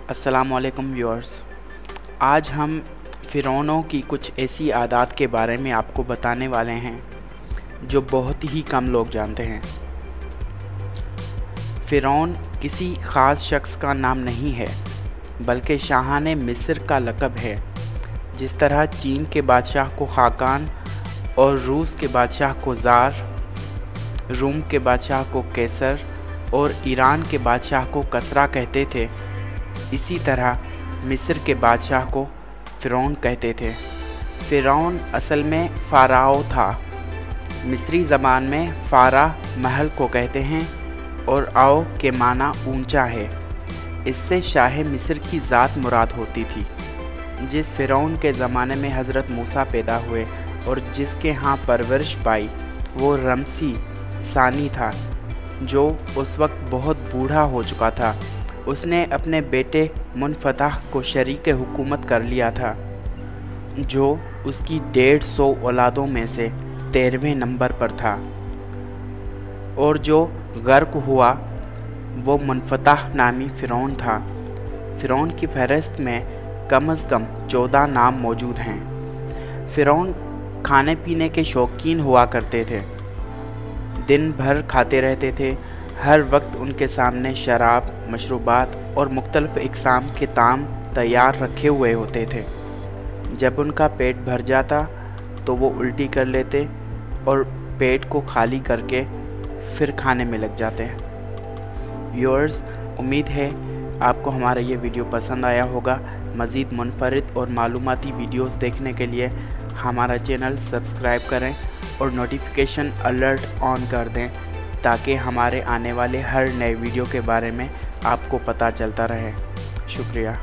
अस्सलामुअलैकुम व्यूअर्स, आज हम फ़िरौनों की कुछ ऐसी आदात के बारे में आपको बताने वाले हैं जो बहुत ही कम लोग जानते हैं। फ़िरौन किसी ख़ास शख्स का नाम नहीं है, बल्कि शाहाने मिस्र का लक़ब है। जिस तरह चीन के बादशाह को खाकान और रूस के बादशाह को ज़ार, रूम के बादशाह को कैसर और ईरान के बादशाह को कसरा कहते थे, इसी तरह मिस्र के बादशाह को फ़िरौन कहते थे। फ़िरौन असल में फ़ाराओ था। मिस्री ज़बान में फ़ारा महल को कहते हैं और आओ के माना ऊंचा है। इससे शाह मिस्र की ज़ात मुराद होती थी। जिस फ़िरौन के ज़माने में हज़रत मूसा पैदा हुए और जिसके यहाँ परवरिश पाई, वो रमसी सानी था, जो उस वक्त बहुत बूढ़ा हो चुका था। उसने अपने बेटे मुनफ़तह को शरीक हुकूमत कर लिया था, जो उसकी 150 औलादों में से 13वें नंबर पर था, और जो गर्क हुआ वो मुनफ़तह नामी फ़िरौन था। फ़िरौन की फ़हरिस्त में कम अज़ कम 14 नाम मौजूद हैं। फ़िरौन खाने पीने के शौकीन हुआ करते थे, दिन भर खाते रहते थे। हर वक्त उनके सामने शराब, मशरूबात और मुख्तलिफ़ इक़साम के ताम तैयार रखे हुए होते थे। जब उनका पेट भर जाता तो वो उल्टी कर लेते और पेट को खाली करके फिर खाने में लग जाते हैं। व्यूअर्स, उम्मीद है आपको हमारा ये वीडियो पसंद आया होगा। मज़ीद मुनफरिद और मालूमाती वीडियोस देखने के लिए हमारा चैनल सब्सक्राइब करें और नोटिफिकेशन अलर्ट ऑन कर दें, ताकि हमारे आने वाले हर नए वीडियो के बारे में आपको पता चलता रहे। शुक्रिया।